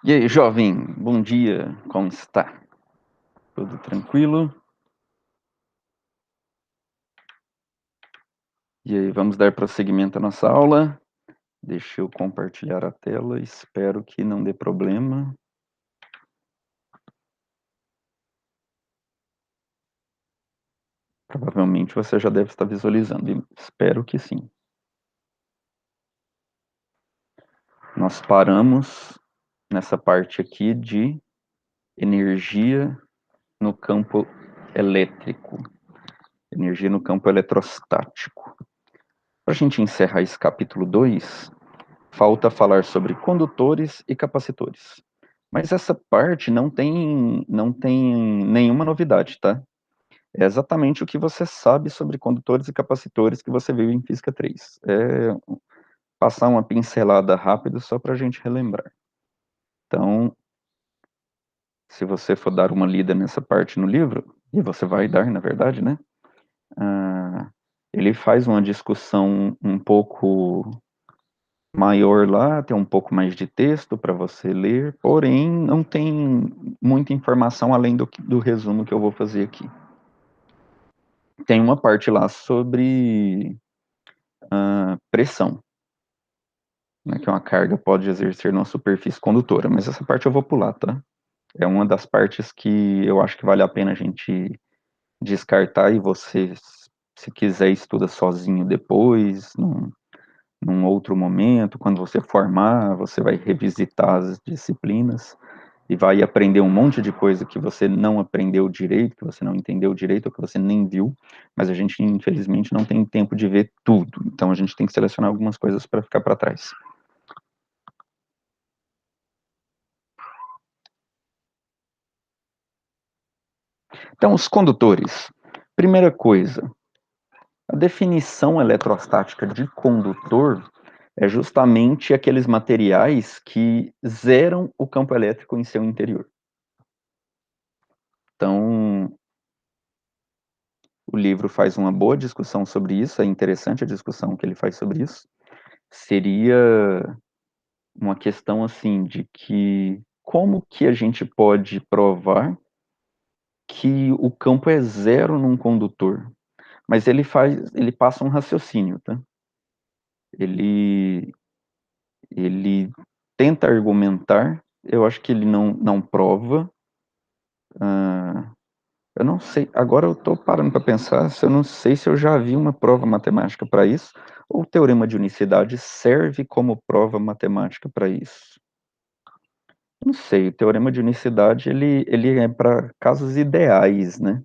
E aí, jovem, bom dia, como está? Tudo tranquilo? E aí, vamos dar prosseguimento à nossa aula? Deixa eu compartilhar a tela, espero que não dê problema. Provavelmente você já deve estar visualizando, e espero que sim. Nós paramos nessa parte aqui de energia no campo elétrico, energia no campo eletrostático. Para a gente encerrar esse capítulo 2, falta falar sobre condutores e capacitores. Mas essa parte não tem nenhuma novidade, tá? É exatamente o que você sabe sobre condutores e capacitores que você viu em Física 3. É passar uma pincelada rápida só para a gente relembrar. Então, se você for dar uma lida nessa parte no livro, e você vai dar, na verdade, né? Ele faz uma discussão um pouco maior lá, tem um pouco mais de texto para você ler, porém não tem muita informação além do resumo que eu vou fazer aqui. Tem uma parte lá sobre pressão, né, que uma carga pode exercer numa superfície condutora, mas essa parte eu vou pular, tá? É uma das partes que eu acho que vale a pena a gente descartar e você, se quiser, estuda sozinho depois, num outro momento, quando você formar, você vai revisitar as disciplinas e vai aprender um monte de coisa que você não aprendeu direito, que você não entendeu direito, ou que você nem viu, mas a gente, infelizmente, não tem tempo de ver tudo, então a gente tem que selecionar algumas coisas para ficar para trás. Então, os condutores. Primeira coisa, a definição eletrostática de condutor é justamente aqueles materiais que zeram o campo elétrico em seu interior. Então, o livro faz uma boa discussão sobre isso, é interessante a discussão que ele faz sobre isso. Seria uma questão assim de que como que a gente pode provar que o campo é zero num condutor? Mas ele passa um raciocínio, tá? Ele, ele tenta argumentar, eu acho que ele não prova. Eu não sei, agora eu estou parando para pensar, se eu não sei se eu já vi uma prova matemática para isso, ou o teorema de unicidade serve como prova matemática para isso. Não sei, o teorema de unicidade, ele é para casos ideais, né?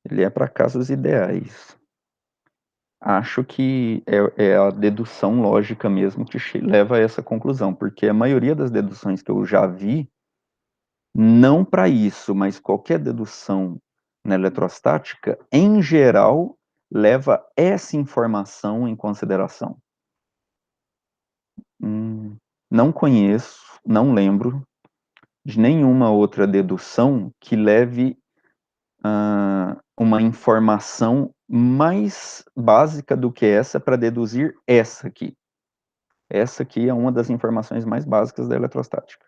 Ele é para casos ideais. Acho que é a dedução lógica mesmo que leva a essa conclusão, porque a maioria das deduções que eu já vi, não para isso, mas qualquer dedução na eletrostática, em geral, leva essa informação em consideração. Não conheço, não lembro de nenhuma outra dedução que leve uma informação mais básica do que essa para deduzir essa aqui. Essa aqui é uma das informações mais básicas da eletrostática.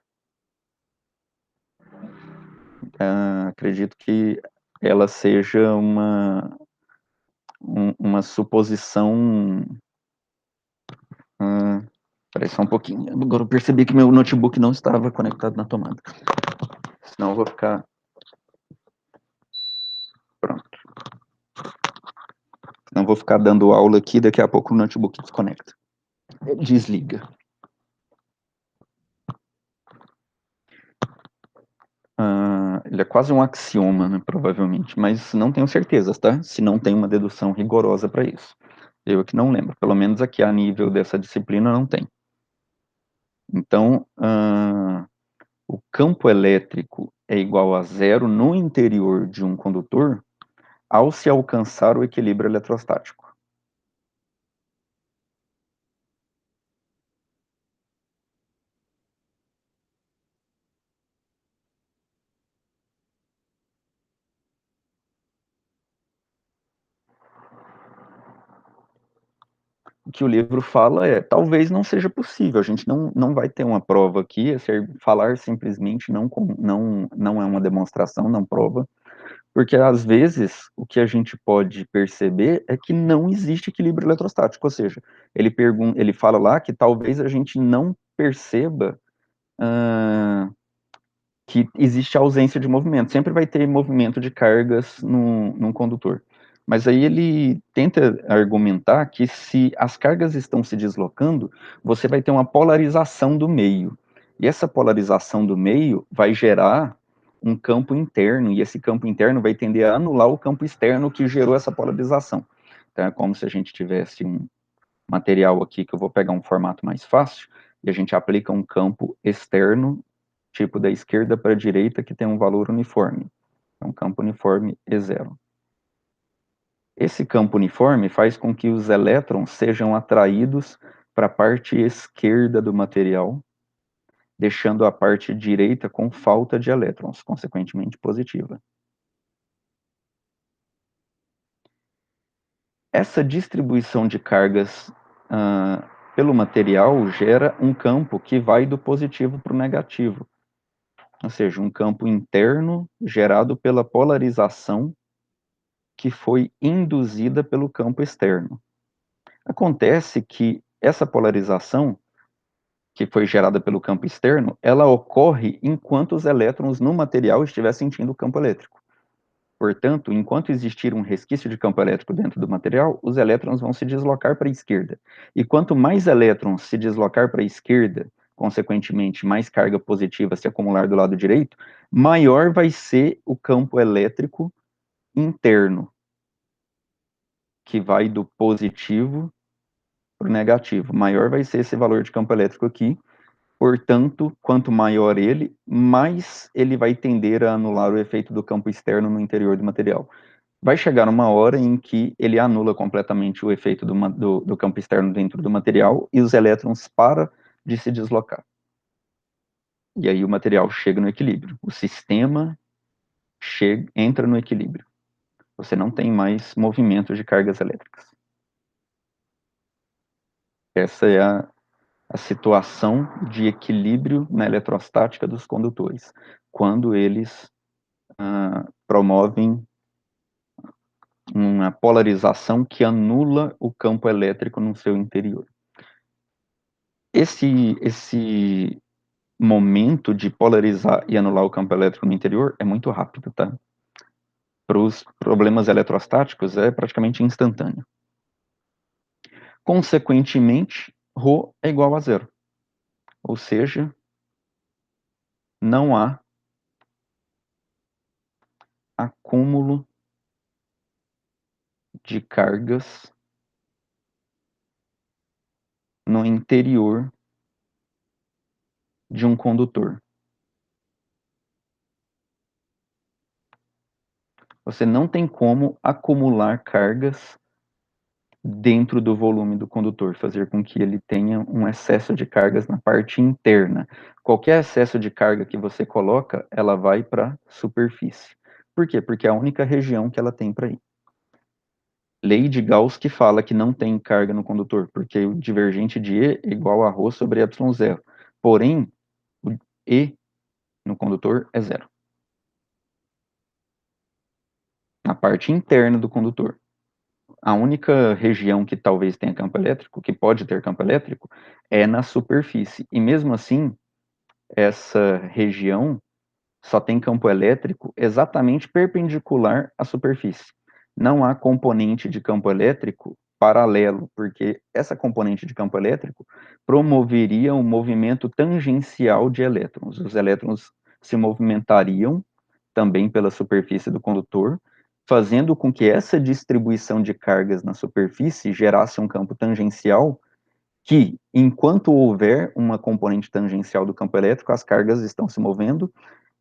Acredito que ela seja uma suposição. Espera só um pouquinho. Agora eu percebi que meu notebook não estava conectado na tomada. Senão eu vou ficar. Pronto. Senão eu vou ficar dando aula aqui, daqui a pouco o notebook desconecta. Desliga. Ele é quase um axioma, né, provavelmente, mas não tenho certeza, tá? Se não tem uma dedução rigorosa para isso. Eu que não lembro, pelo menos aqui a nível dessa disciplina não tem. Então, o campo elétrico é igual a zero no interior de um condutor ao se alcançar o equilíbrio eletrostático. o que o livro fala é, talvez não seja possível, a gente não vai ter uma prova aqui, falar simplesmente não é uma demonstração, não prova, porque às vezes o que a gente pode perceber é que não existe equilíbrio eletrostático, ou seja, ele fala lá que talvez a gente não perceba que existe ausência de movimento. Sempre vai ter movimento de cargas num condutor. Mas aí ele tenta argumentar que se as cargas estão se deslocando, você vai ter uma polarização do meio. E essa polarização do meio vai gerar um campo interno, e esse campo interno vai tender a anular o campo externo que gerou essa polarização. Então é como se a gente tivesse um material aqui, que eu vou pegar um formato mais fácil, e a gente aplica um campo externo tipo da esquerda para a direita, que tem um valor uniforme. É um campo uniforme E0. Esse campo uniforme faz com que os elétrons sejam atraídos para a parte esquerda do material, deixando a parte direita com falta de elétrons, consequentemente positiva. Essa distribuição de cargas pelo material gera um campo que vai do positivo para o negativo, ou seja, um campo interno gerado pela polarização que foi induzida pelo campo externo. Acontece que essa polarização, que foi gerada pelo campo externo, ela ocorre enquanto os elétrons no material estiver sentindo o campo elétrico. Portanto, enquanto existir um resquício de campo elétrico dentro do material, os elétrons vão se deslocar para a esquerda. E quanto mais elétrons se deslocar para a esquerda, consequentemente, mais carga positiva se acumular do lado direito, maior vai ser o campo elétrico interno, que vai do positivo para o negativo. Maior vai ser esse valor de campo elétrico aqui. Portanto, quanto maior ele, mais ele vai tender a anular o efeito do campo externo no interior do material. Vai chegar uma hora em que ele anula completamente o efeito do campo externo dentro do material e os elétrons param de se deslocar. E aí o material chega no equilíbrio. O sistema entra no equilíbrio. Você não tem mais movimento de cargas elétricas. Essa é a situação de equilíbrio na eletrostática dos condutores, quando eles promovem uma polarização que anula o campo elétrico no seu interior. Esse momento de polarizar e anular o campo elétrico no interior é muito rápido, tá? Para os problemas eletrostáticos é praticamente instantâneo. Consequentemente, ρ é igual a zero. Ou seja, não há acúmulo de cargas no interior de um condutor. Você não tem como acumular cargas dentro do volume do condutor, fazer com que ele tenha um excesso de cargas na parte interna. Qualquer excesso de carga que você coloca, ela vai para a superfície. Por quê? Porque é a única região que ela tem para ir. Lei de Gauss que fala que não tem carga no condutor, porque o divergente de E é igual a ρ sobre ε0. Porém, o E no condutor é zero. Na parte interna do condutor. A única região que talvez tenha campo elétrico, que pode ter campo elétrico, é na superfície. E mesmo assim, essa região só tem campo elétrico exatamente perpendicular à superfície. Não há componente de campo elétrico paralelo, porque essa componente de campo elétrico promoveria um movimento tangencial de elétrons. Os elétrons se movimentariam também pela superfície do condutor, fazendo com que essa distribuição de cargas na superfície gerasse um campo tangencial que, enquanto houver uma componente tangencial do campo elétrico, as cargas estão se movendo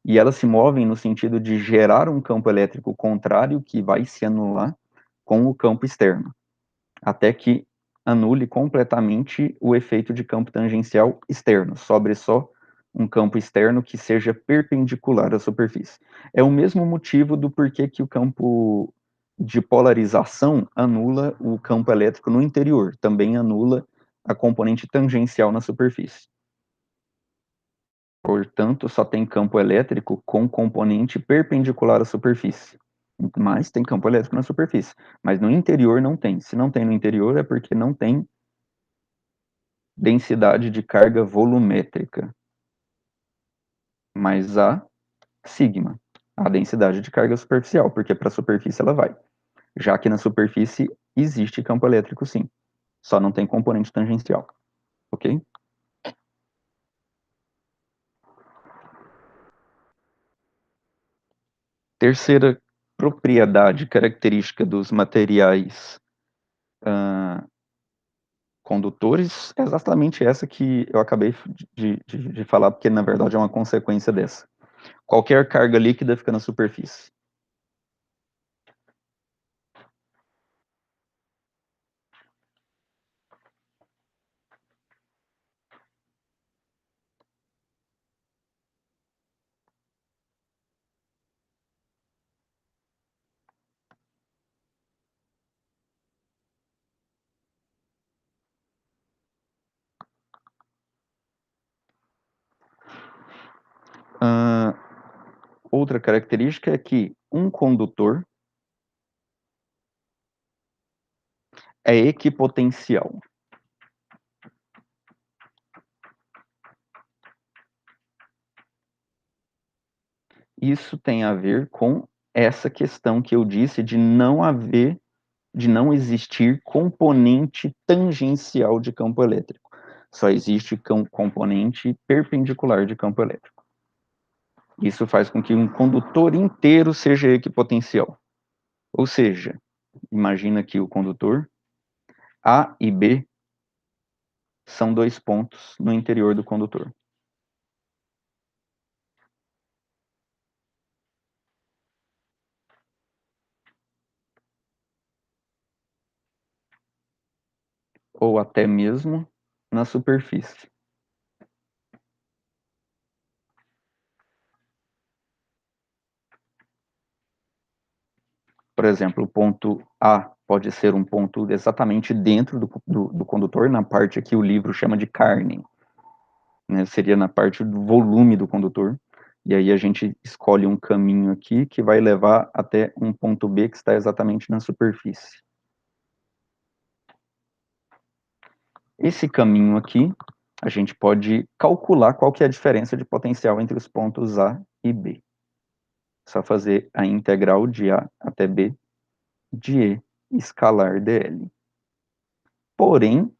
e elas se movem no sentido de gerar um campo elétrico contrário que vai se anular com o campo externo, até que anule completamente o efeito de campo tangencial externo, sobre só um campo externo que seja perpendicular à superfície. É o mesmo motivo do porquê que o campo de polarização anula o campo elétrico no interior, também anula a componente tangencial na superfície. Portanto, só tem campo elétrico com componente perpendicular à superfície. Mas tem campo elétrico na superfície. Mas no interior não tem. Se não tem no interior é porque não tem densidade de carga volumétrica. Mas há sigma, a densidade de carga superficial, porque para a superfície ela vai. Já que na superfície existe campo elétrico sim. Só não tem componente tangencial. Ok? Terceira propriedade característica dos materiais condutores é exatamente essa que eu acabei de falar, porque na verdade é uma consequência dessa. Qualquer carga líquida fica na superfície. Outra característica é que um condutor é equipotencial. Isso tem a ver com essa questão que eu disse de não existir componente tangencial de campo elétrico. Só existe componente perpendicular de campo elétrico. Isso faz com que um condutor inteiro seja equipotencial. Ou seja, imagina que o condutor A e B são dois pontos no interior do condutor. Ou até mesmo na superfície. Por exemplo, o ponto A pode ser um ponto exatamente dentro do condutor, na parte que o livro chama de carne, né? Seria na parte do volume do condutor. E aí a gente escolhe um caminho aqui que vai levar até um ponto B que está exatamente na superfície. Esse caminho aqui, a gente pode calcular qual que é a diferença de potencial entre os pontos A e B. Só fazer a integral de A até B de E escalar dl. Porém,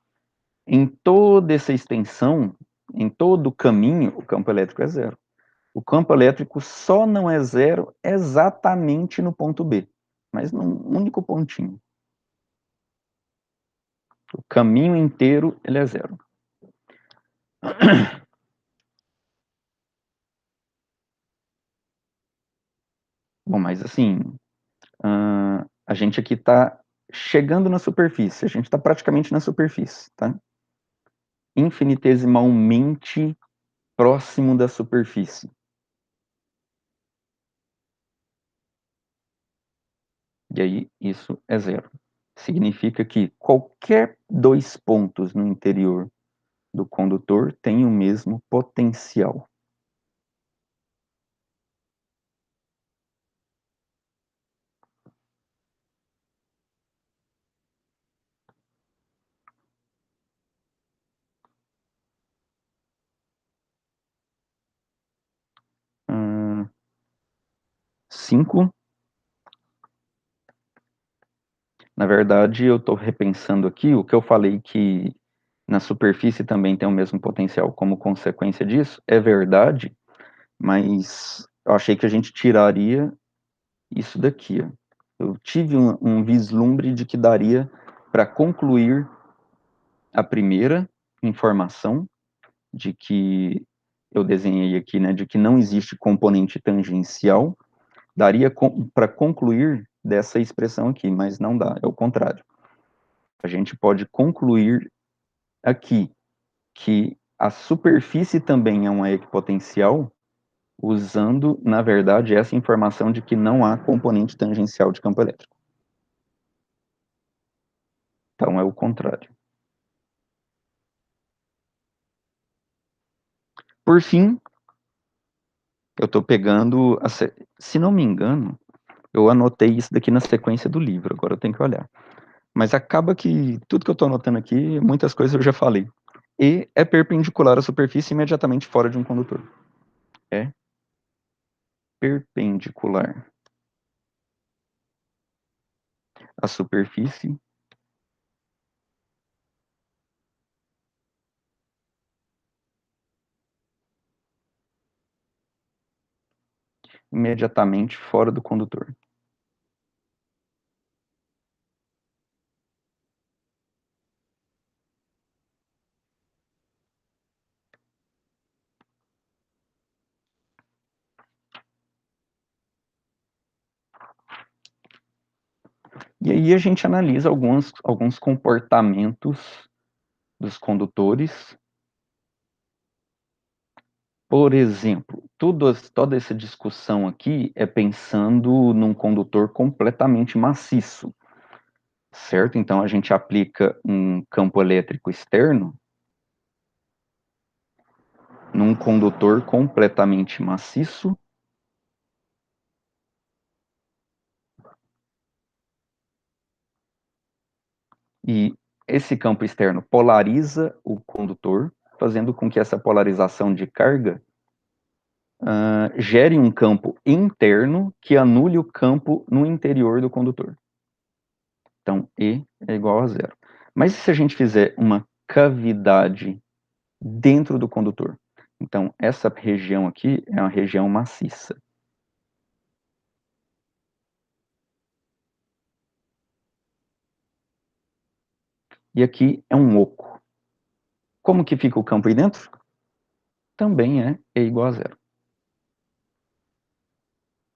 em toda essa extensão, em todo o caminho, o campo elétrico é zero. O campo elétrico só não é zero exatamente no ponto B, mas num único pontinho. O caminho inteiro ele é zero. Bom, mas assim, a gente aqui está chegando na superfície, a gente está praticamente na superfície, tá? Infinitesimalmente próximo da superfície. E aí, isso é zero. Significa que qualquer dois pontos no interior do condutor tem o mesmo potencial. Hum, 5. Na verdade, eu estou repensando aqui o que eu falei que na superfície também tem o mesmo potencial como consequência disso. É verdade, mas eu achei que a gente tiraria isso daqui. Ó. Eu tive um vislumbre de que daria para concluir a primeira informação de que eu desenhei aqui, né, de que não existe componente tangencial, daria para concluir dessa expressão aqui, mas não dá, é o contrário. A gente pode concluir aqui que a superfície também é uma equipotencial, usando, na verdade, essa informação de que não há componente tangencial de campo elétrico. Então é o contrário. Por fim, eu estou pegando, se não me engano, eu anotei isso daqui na sequência do livro, agora eu tenho que olhar. Mas acaba que tudo que eu estou anotando aqui, muitas coisas eu já falei. E é perpendicular à superfície imediatamente fora de um condutor. É perpendicular à superfície imediatamente fora do condutor. E aí a gente analisa alguns comportamentos dos condutores. Por exemplo, toda essa discussão aqui é pensando num condutor completamente maciço, certo? Então a gente aplica um campo elétrico externo num condutor completamente maciço e esse campo externo polariza o condutor, fazendo com que essa polarização de carga gere um campo interno que anule o campo no interior do condutor. Então, E é igual a zero. Mas e se a gente fizer uma cavidade dentro do condutor? Então, essa região aqui é uma região maciça. E aqui é um oco. Como que fica o campo aí dentro? Também é E igual a zero.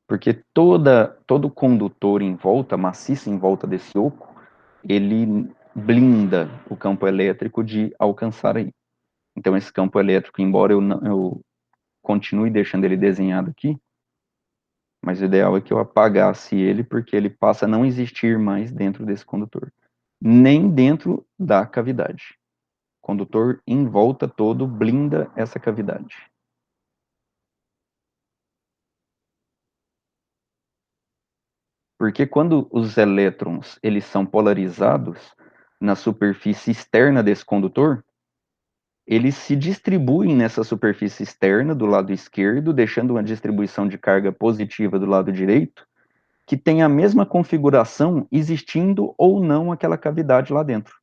Porque todo condutor em volta, maciço em volta desse oco, ele blinda o campo elétrico de alcançar aí. Então, esse campo elétrico, embora eu continue deixando ele desenhado aqui, mas o ideal é que eu apagasse ele, porque ele passa a não existir mais dentro desse condutor, nem dentro da cavidade. O condutor em volta todo blinda essa cavidade. Porque quando os elétrons eles são polarizados na superfície externa desse condutor, eles se distribuem nessa superfície externa do lado esquerdo, deixando uma distribuição de carga positiva do lado direito, que tem a mesma configuração existindo ou não aquela cavidade lá dentro.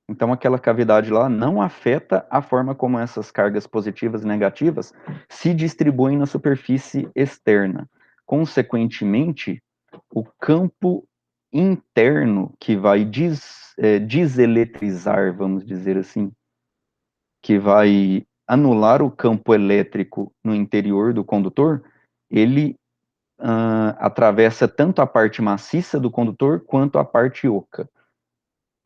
Então, aquela cavidade lá não afeta a forma como essas cargas positivas e negativas se distribuem na superfície externa. Consequentemente, o campo interno que vai deseletrizar, vamos dizer assim, que vai anular o campo elétrico no interior do condutor, ele atravessa tanto a parte maciça do condutor quanto a parte oca.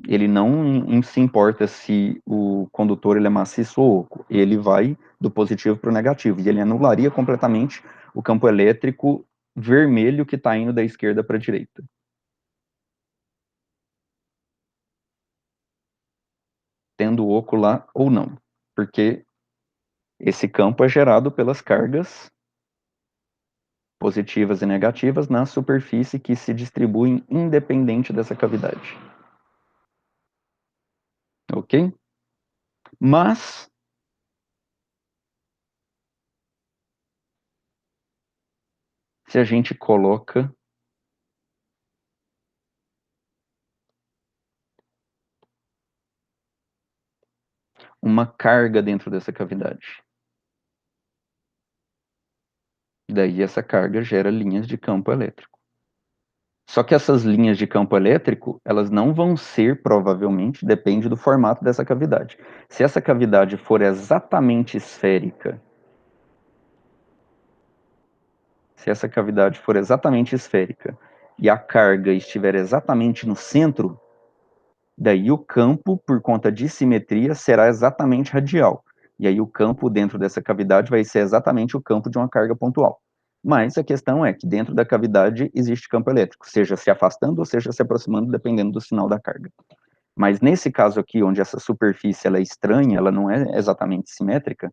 Ele não se importa se o condutor ele é maciço ou oco, ele vai do positivo para o negativo, e ele anularia completamente o campo elétrico vermelho que está indo da esquerda para a direita. Tendo o oco lá ou não, porque esse campo é gerado pelas cargas positivas e negativas na superfície que se distribuem independente dessa cavidade. Ok? Mas se a gente coloca uma carga dentro dessa cavidade, daí essa carga gera linhas de campo elétrico. Só que essas linhas de campo elétrico, elas não vão ser, provavelmente, depende do formato dessa cavidade. Se essa cavidade for exatamente esférica, e a carga estiver exatamente no centro, daí o campo, por conta de simetria, será exatamente radial. E aí o campo dentro dessa cavidade vai ser exatamente o campo de uma carga pontual. Mas a questão é que dentro da cavidade existe campo elétrico, seja se afastando ou seja se aproximando, dependendo do sinal da carga. Mas nesse caso aqui, onde essa superfície ela é estranha, ela não é exatamente simétrica,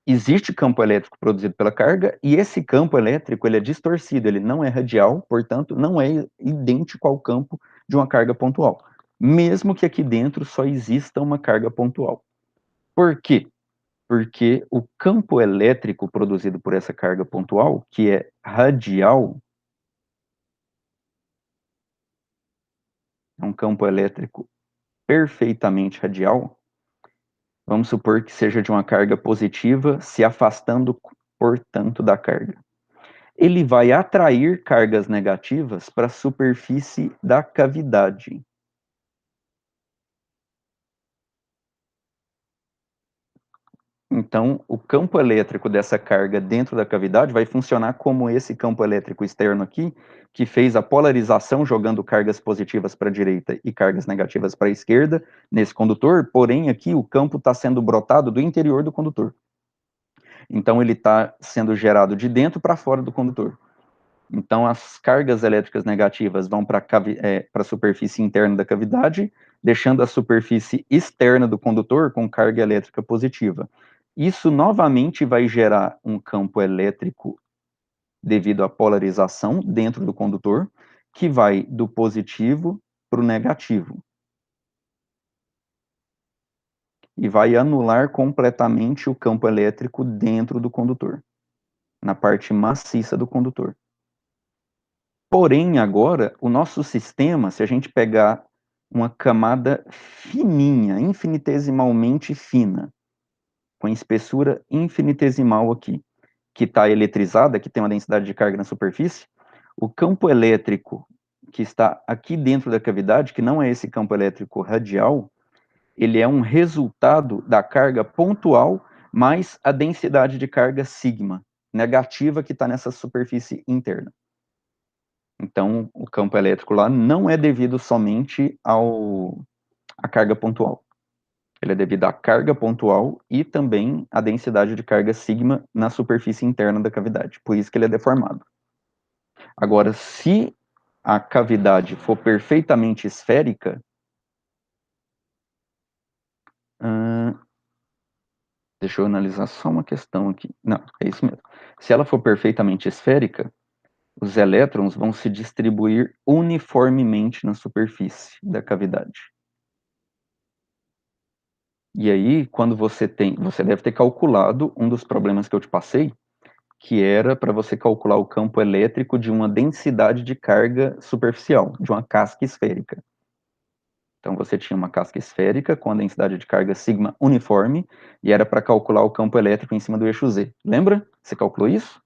existe campo elétrico produzido pela carga, e esse campo elétrico ele é distorcido, ele não é radial, portanto, não é idêntico ao campo de uma carga pontual, mesmo que aqui dentro só exista uma carga pontual. Por quê? Porque o campo elétrico produzido por essa carga pontual, que é radial, é um campo elétrico perfeitamente radial, vamos supor que seja de uma carga positiva, se afastando, portanto, da carga. Ele vai atrair cargas negativas para a superfície da cavidade. Então, o campo elétrico dessa carga dentro da cavidade vai funcionar como esse campo elétrico externo aqui, que fez a polarização jogando cargas positivas para a direita e cargas negativas para a esquerda nesse condutor, porém aqui o campo está sendo brotado do interior do condutor. Então ele está sendo gerado de dentro para fora do condutor. Então as cargas elétricas negativas vão para a superfície interna da cavidade, deixando a superfície externa do condutor com carga elétrica positiva. Isso novamente vai gerar um campo elétrico devido à polarização dentro do condutor, que vai do positivo para o negativo. E vai anular completamente o campo elétrico dentro do condutor, na parte maciça do condutor. Porém, agora, o nosso sistema, se a gente pegar uma camada fininha, infinitesimalmente fina, com espessura infinitesimal aqui, que está eletrizada, que tem uma densidade de carga na superfície, o campo elétrico que está aqui dentro da cavidade, que não é esse campo elétrico radial, ele é um resultado da carga pontual mais a densidade de carga sigma, negativa que está nessa superfície interna. Então, o campo elétrico lá não é devido somente à carga pontual. Ele é devido à carga pontual e também à densidade de carga sigma na superfície interna da cavidade. Por isso que ele é deformado. Agora, se a cavidade for perfeitamente esférica, deixa eu analisar só uma questão aqui. Não, é isso mesmo. Se ela for perfeitamente esférica, os elétrons vão se distribuir uniformemente na superfície da cavidade. E aí, quando você deve ter calculado um dos problemas que eu te passei, que era para você calcular o campo elétrico de uma densidade de carga superficial, de uma casca esférica. Então você tinha uma casca esférica com a densidade de carga sigma uniforme e era para calcular o campo elétrico em cima do eixo Z. Lembra? Você calculou isso?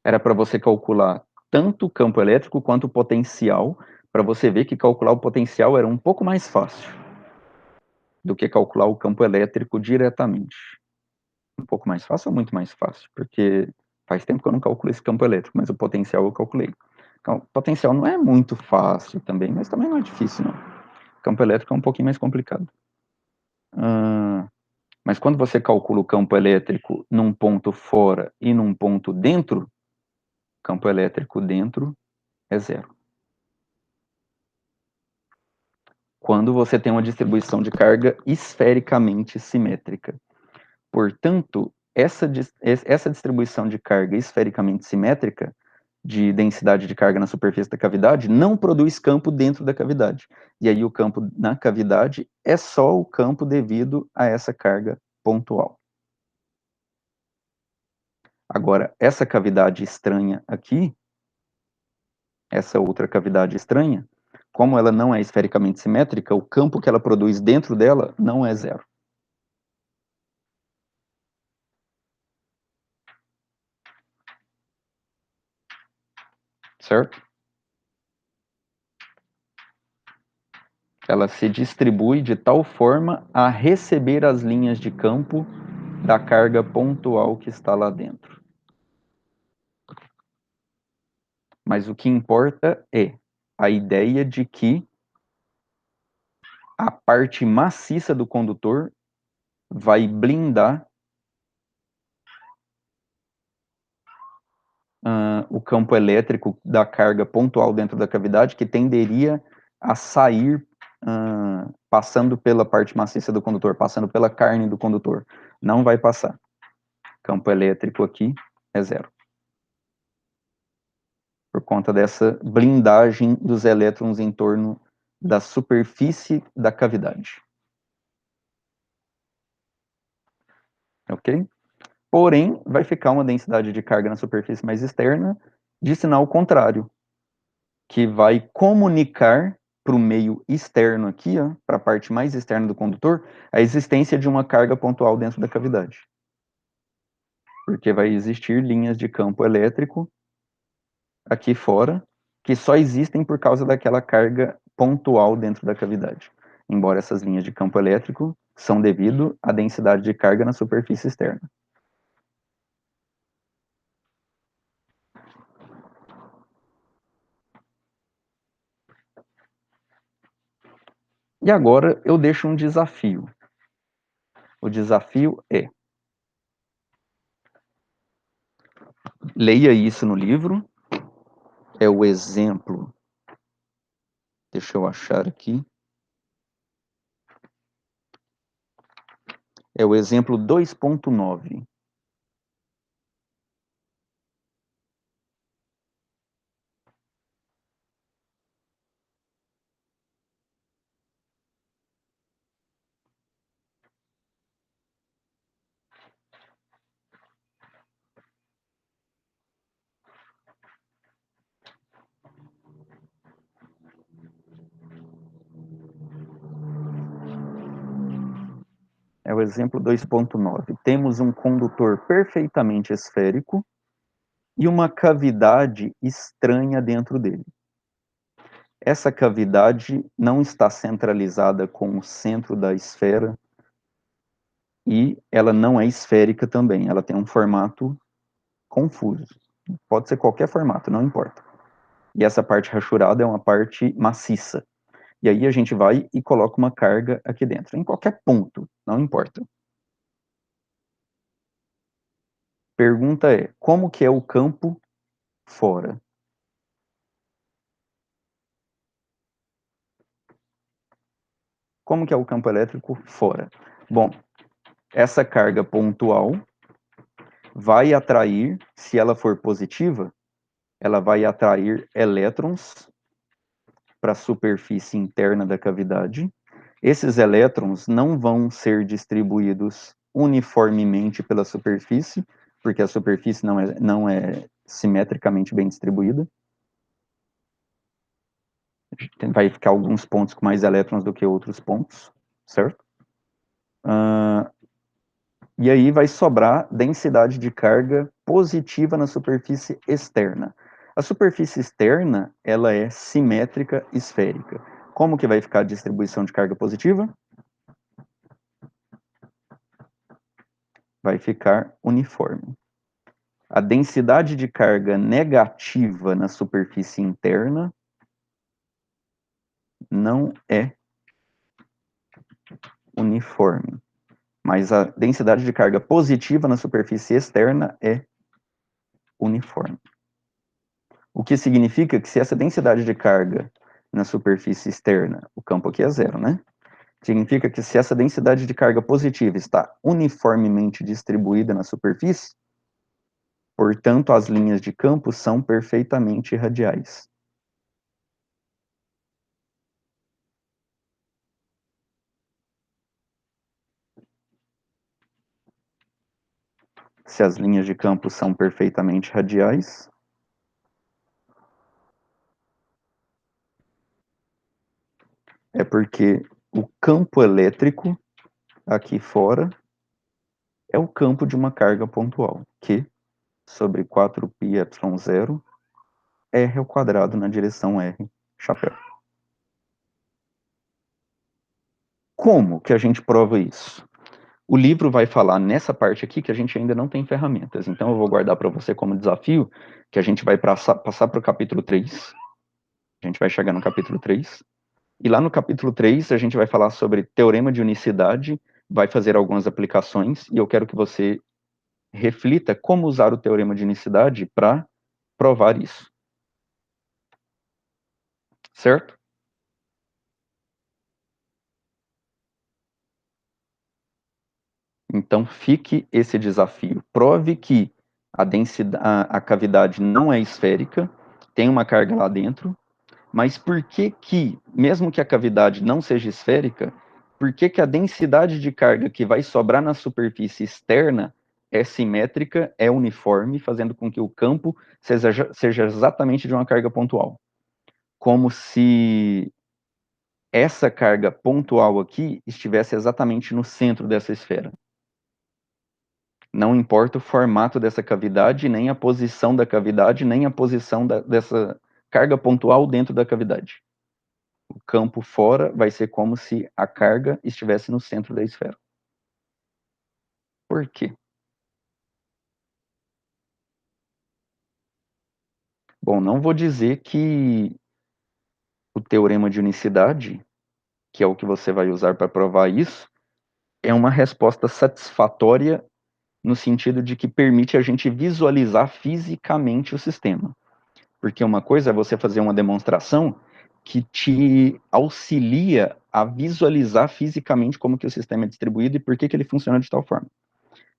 Era para você calcular tanto o campo elétrico quanto o potencial, para você ver que calcular o potencial era um pouco mais fácil do que calcular o campo elétrico diretamente. Um pouco mais fácil ou muito mais fácil? Porque faz tempo que eu não calculo esse campo elétrico, mas o potencial eu calculei. Então, o potencial não é muito fácil também, mas também não é difícil, não. O campo elétrico é um pouquinho mais complicado. Mas quando você calcula o campo elétrico num ponto fora e num ponto dentro, campo elétrico dentro é zero. Quando você tem uma distribuição de carga esfericamente simétrica. Portanto, essa distribuição de carga esfericamente simétrica, de densidade de carga na superfície da cavidade, não produz campo dentro da cavidade. E aí o campo na cavidade é só o campo devido a essa carga pontual. Agora, essa cavidade estranha aqui, essa outra cavidade estranha, como ela não é esfericamente simétrica, o campo que ela produz dentro dela não é zero. Certo? Ela se distribui de tal forma a receber as linhas de campo da carga pontual que está lá dentro. Mas o que importa é a ideia de que a parte maciça do condutor vai blindar o campo elétrico da carga pontual dentro da cavidade, que tenderia a sair passando pela parte maciça do condutor, passando pela carne do condutor. Não vai passar. Campo elétrico aqui é zero. Por conta dessa blindagem dos elétrons em torno da superfície da cavidade. Ok? Porém, vai ficar uma densidade de carga na superfície mais externa de sinal contrário, que vai comunicar para o meio externo aqui, para a parte mais externa do condutor, a existência de uma carga pontual dentro da cavidade. Porque vai existir linhas de campo elétrico aqui fora, que só existem por causa daquela carga pontual dentro da cavidade. Embora essas linhas de campo elétrico são devido à densidade de carga na superfície externa. E agora eu deixo um desafio. O desafio é: leia isso no livro. É o exemplo. Deixa eu achar aqui. É o exemplo 2.9. É o exemplo 2.9. Temos um condutor perfeitamente esférico e uma cavidade estranha dentro dele. Essa cavidade não está centralizada com o centro da esfera e ela não é esférica também. Ela tem um formato confuso. Pode ser qualquer formato, não importa. E essa parte rachurada é uma parte maciça. E aí a gente vai e coloca uma carga aqui dentro, em qualquer ponto, não importa. Pergunta é, como que é o campo fora? Como que é o campo elétrico fora? Bom, essa carga pontual vai atrair, se ela for positiva, ela vai atrair elétrons para a superfície interna da cavidade. Esses elétrons não vão ser distribuídos uniformemente pela superfície, porque a superfície não é simetricamente bem distribuída. Vai ficar alguns pontos com mais elétrons do que outros pontos, certo? E aí vai sobrar densidade de carga positiva na superfície externa. A superfície externa, ela é simétrica esférica. Como que vai ficar a distribuição de carga positiva? Vai ficar uniforme. A densidade de carga negativa na superfície interna não é uniforme, mas a densidade de carga positiva na superfície externa é uniforme. O que significa que se essa densidade de carga na superfície externa, o campo aqui é zero, né? Significa que se essa densidade de carga positiva está uniformemente distribuída na superfície, portanto, as linhas de campo são perfeitamente radiais. Se as linhas de campo são perfeitamente radiais, é porque o campo elétrico aqui fora é o campo de uma carga pontual, que sobre 4πε0 R ao quadrado na direção R, chapéu. Como que a gente prova isso? O livro vai falar nessa parte aqui que a gente ainda não tem ferramentas, então eu vou guardar para você como desafio que a gente vai passar para o capítulo 3. A gente vai chegar no capítulo 3. E lá no capítulo 3 a gente vai falar sobre teorema de unicidade, vai fazer algumas aplicações, e eu quero que você reflita como usar o teorema de unicidade para provar isso. Certo? Então, fique esse desafio. Prove que a cavidade não é esférica, tem uma carga lá dentro, mas por que que, mesmo que a cavidade não seja esférica, por que que a densidade de carga que vai sobrar na superfície externa é simétrica, é uniforme, fazendo com que o campo seja exatamente de uma carga pontual? Como se essa carga pontual aqui estivesse exatamente no centro dessa esfera. Não importa o formato dessa cavidade, nem a posição da cavidade, nem a posição dessa carga pontual dentro da cavidade. O campo fora vai ser como se a carga estivesse no centro da esfera. Por quê? Bom, não vou dizer que o teorema de unicidade, que é o que você vai usar para provar isso, é uma resposta satisfatória no sentido de que permite a gente visualizar fisicamente o sistema. Porque uma coisa é você fazer uma demonstração que te auxilia a visualizar fisicamente como que o sistema é distribuído e por que que ele funciona de tal forma.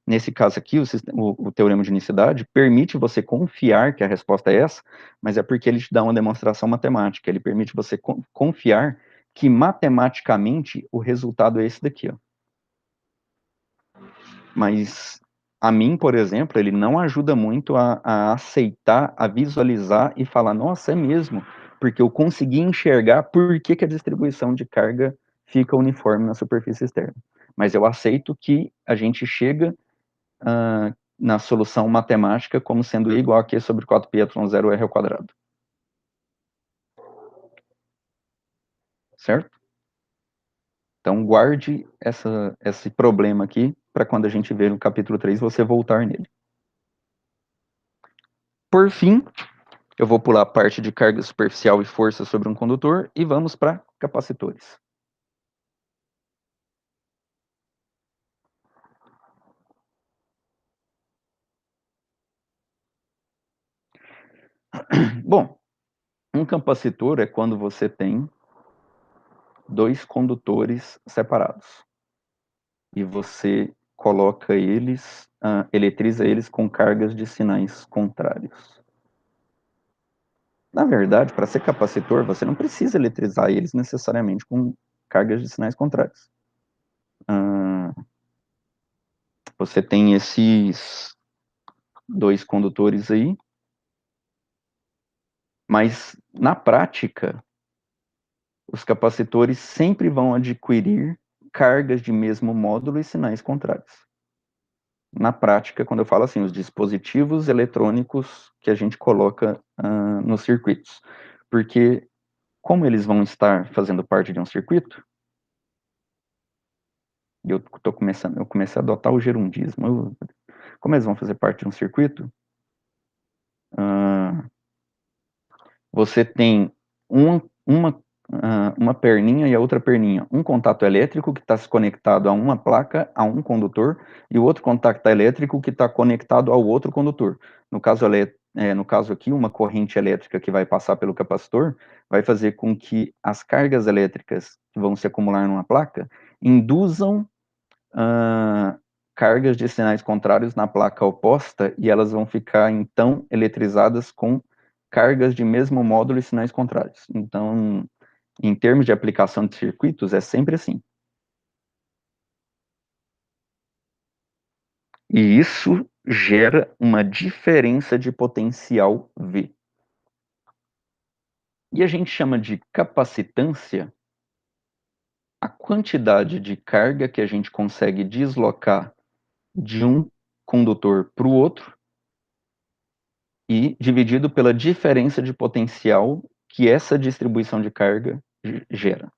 Nesse caso aqui, o teorema de unicidade permite você confiar que a resposta é essa, mas é porque ele te dá uma demonstração matemática, ele permite você confiar que matematicamente o resultado é esse daqui, ó. Mas a mim, por exemplo, ele não ajuda muito a aceitar, a visualizar e falar, nossa, é mesmo, porque eu consegui enxergar por que que a distribuição de carga fica uniforme na superfície externa. Mas eu aceito que a gente chega na solução matemática como sendo E igual a Q sobre 4πε0r ao quadrado. Certo? Então guarde esse problema aqui para quando a gente ver no capítulo 3 você voltar nele. Por fim, eu vou pular a parte de carga superficial e força sobre um condutor e vamos para capacitores. Bom, um capacitor é quando você tem dois condutores separados e você coloca eles, eletriza eles com cargas de sinais contrários. Na verdade, para ser capacitor, você não precisa eletrizar eles necessariamente com cargas de sinais contrários. Você tem esses dois condutores aí, mas na prática, os capacitores sempre vão adquirir cargas de mesmo módulo e sinais contrários. Na prática, quando eu falo assim, os dispositivos eletrônicos que a gente coloca nos circuitos. Porque, como eles vão estar fazendo parte de um circuito, e eu comecei a adotar o gerundismo. Como eles vão fazer parte de um circuito, você tem uma perninha e a outra perninha. Um contato elétrico que está se conectado a uma placa, a um condutor, e o outro contato elétrico que está conectado ao outro condutor. No caso aqui, uma corrente elétrica que vai passar pelo capacitor vai fazer com que as cargas elétricas que vão se acumular numa placa induzam cargas de sinais contrários na placa oposta e elas vão ficar, então, eletrizadas com cargas de mesmo módulo e sinais contrários. Então, em termos de aplicação de circuitos, é sempre assim. E isso gera uma diferença de potencial V. E a gente chama de capacitância a quantidade de carga que a gente consegue deslocar de um condutor para o outro e dividido pela diferença de potencial que essa distribuição de carga gera.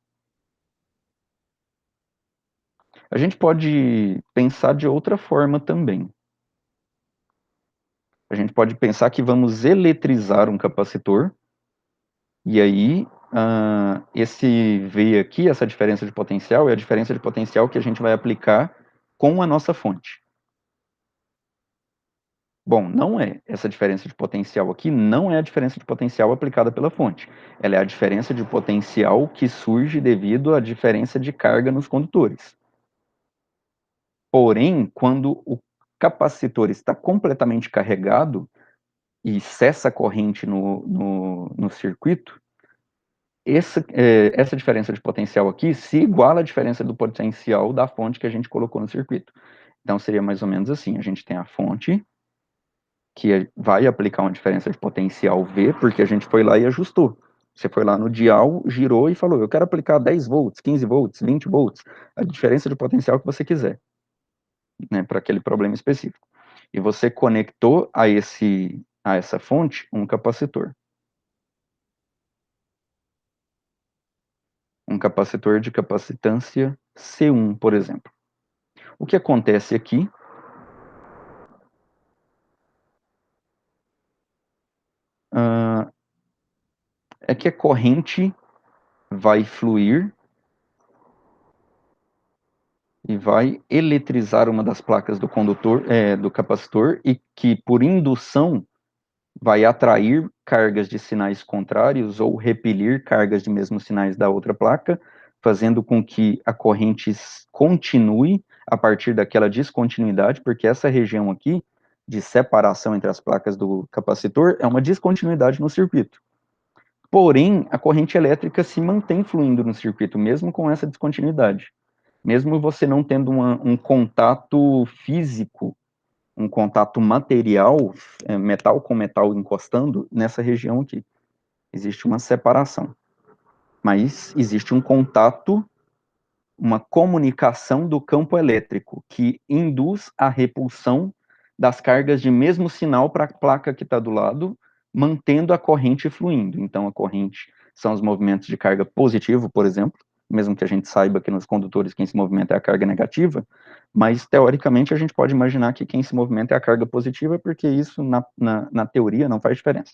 A gente pode pensar de outra forma também. A gente pode pensar que vamos eletrizar um capacitor, e aí esse V aqui, essa diferença de potencial, é a diferença de potencial que a gente vai aplicar com a nossa fonte. Bom, não é. Essa diferença de potencial aqui não é a diferença de potencial aplicada pela fonte. Ela é a diferença de potencial que surge devido à diferença de carga nos condutores. Porém, quando o capacitor está completamente carregado e cessa a corrente no circuito, essa diferença de potencial aqui se iguala à diferença do potencial da fonte que a gente colocou no circuito. Então, seria mais ou menos assim: a gente tem a fonte, que vai aplicar uma diferença de potencial V, porque a gente foi lá e ajustou. Você foi lá no dial, girou e falou: eu quero aplicar 10 volts, 15 volts, 20 volts, a diferença de potencial que você quiser, né, para aquele problema específico. E você conectou a essa fonte um capacitor. Um capacitor de capacitância C1, por exemplo. O que acontece aqui é que a corrente vai fluir e vai eletrizar uma das placas do condutor, do capacitor, e que, por indução, vai atrair cargas de sinais contrários ou repelir cargas de mesmos sinais da outra placa, fazendo com que a corrente continue a partir daquela descontinuidade, porque essa região aqui, de separação entre as placas do capacitor, é uma descontinuidade no circuito. Porém, a corrente elétrica se mantém fluindo no circuito, mesmo com essa descontinuidade. Mesmo você não tendo um contato físico, um contato material, metal com metal encostando nessa região aqui. Existe uma separação. Mas existe um contato, uma comunicação do campo elétrico, que induz a repulsão das cargas de mesmo sinal para a placa que está do lado, mantendo a corrente fluindo. Então, a corrente são os movimentos de carga positivo, por exemplo, mesmo que a gente saiba que nos condutores quem se movimenta é a carga negativa, mas teoricamente a gente pode imaginar que quem se movimenta é a carga positiva, porque isso na teoria não faz diferença.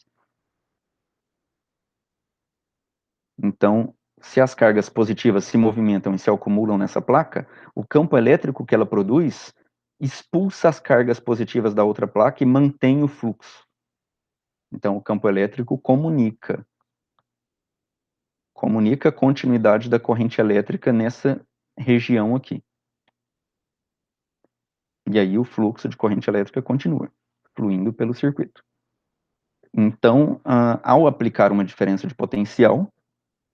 Então, se as cargas positivas se movimentam e se acumulam nessa placa, o campo elétrico que ela produz expulsa as cargas positivas da outra placa e mantém o fluxo. Então, o campo elétrico comunica a continuidade da corrente elétrica nessa região aqui. E aí o fluxo de corrente elétrica continua fluindo pelo circuito. Então, ao aplicar uma diferença de potencial,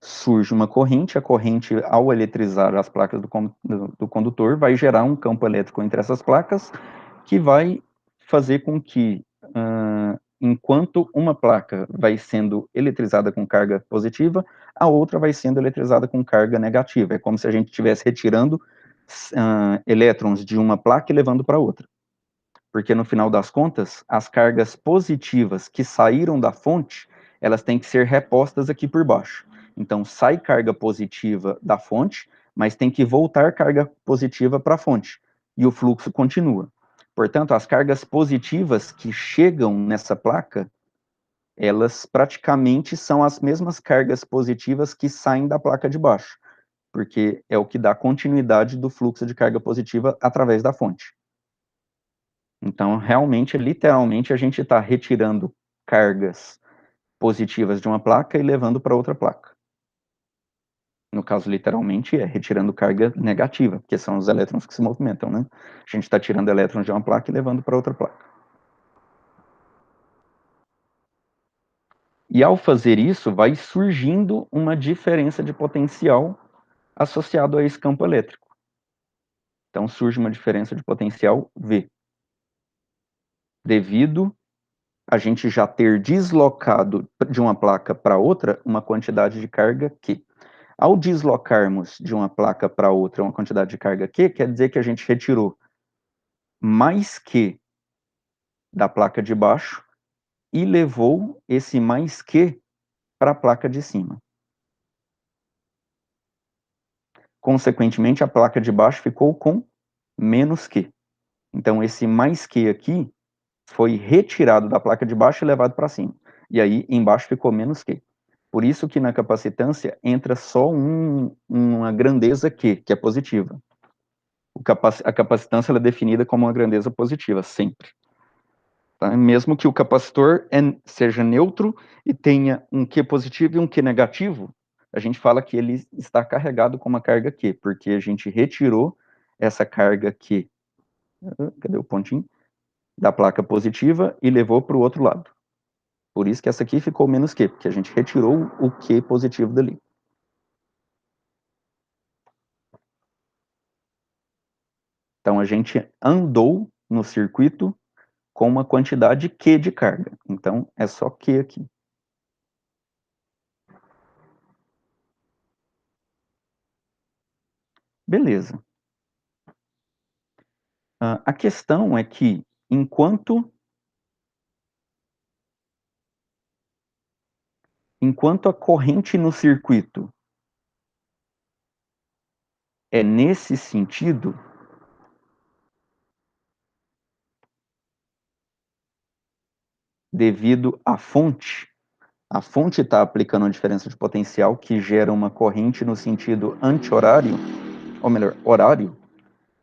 surge uma corrente, a corrente, ao eletrizar as placas do condutor, vai gerar um campo elétrico entre essas placas, que vai fazer com que, enquanto uma placa vai sendo eletrizada com carga positiva, a outra vai sendo eletrizada com carga negativa. É como se a gente estivesse retirando elétrons de uma placa e levando para outra. Porque, no final das contas, as cargas positivas que saíram da fonte, elas têm que ser repostas aqui por baixo. Então, sai carga positiva da fonte, mas tem que voltar carga positiva para a fonte. E o fluxo continua. Portanto, as cargas positivas que chegam nessa placa, elas praticamente são as mesmas cargas positivas que saem da placa de baixo, porque é o que dá continuidade do fluxo de carga positiva através da fonte. Então, realmente, literalmente, a gente está retirando cargas positivas de uma placa e levando para outra placa. No caso, literalmente, é retirando carga negativa, porque são os elétrons que se movimentam, né? A gente está tirando elétrons de uma placa e levando para outra placa. E ao fazer isso, vai surgindo uma diferença de potencial associado a esse campo elétrico. Então, surge uma diferença de potencial V, devido a gente já ter deslocado de uma placa para outra uma quantidade de carga Q. Ao deslocarmos de uma placa para outra uma quantidade de carga Q, quer dizer que a gente retirou mais Q da placa de baixo e levou esse mais Q para a placa de cima. Consequentemente, a placa de baixo ficou com menos Q. Então, esse mais Q aqui foi retirado da placa de baixo e levado para cima. E aí, embaixo ficou menos Q. Por isso que na capacitância entra só uma grandeza Q, que é positiva. A capacitância ela é definida como uma grandeza positiva, sempre. tá? Mesmo que o capacitor seja neutro e tenha um Q positivo e um Q negativo, a gente fala que ele está carregado com uma carga Q, porque a gente retirou essa carga Q, cadê o pontinho? Da placa positiva e levou para o outro lado. Por isso que essa aqui ficou menos Q, porque a gente retirou o Q positivo dali. Então a gente andou no circuito com uma quantidade Q de carga. Então é só Q aqui. Beleza. A questão é que enquanto a corrente no circuito é nesse sentido, devido à fonte, a fonte está aplicando uma diferença de potencial que gera uma corrente no sentido anti-horário, ou melhor, horário.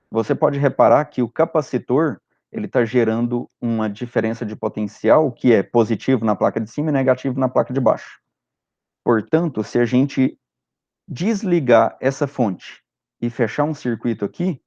Você pode reparar que o capacitor ele está gerando uma diferença de potencial que é positivo na placa de cima e negativo na placa de baixo. Portanto, se a gente desligar essa fonte e fechar um circuito aqui,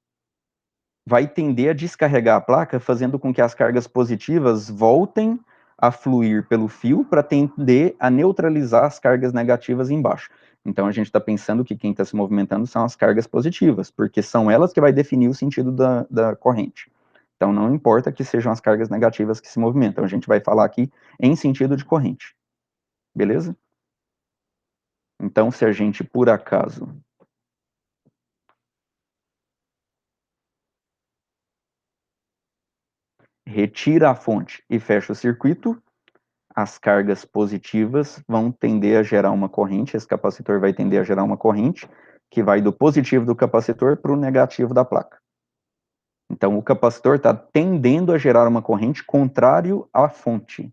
vai tender a descarregar a placa, fazendo com que as cargas positivas voltem a fluir pelo fio para tender a neutralizar as cargas negativas embaixo. Então a gente está pensando que quem está se movimentando são as cargas positivas, porque são elas que vai definir o sentido da corrente. Então não importa que sejam as cargas negativas que se movimentam, a gente vai falar aqui em sentido de corrente. Beleza? Então se a gente por acaso retira a fonte e fecha o circuito, as cargas positivas vão tender a gerar uma corrente, esse capacitor vai tender a gerar uma corrente que vai do positivo do capacitor para o negativo da placa. Então, o capacitor está tendendo a gerar uma corrente contrário à fonte.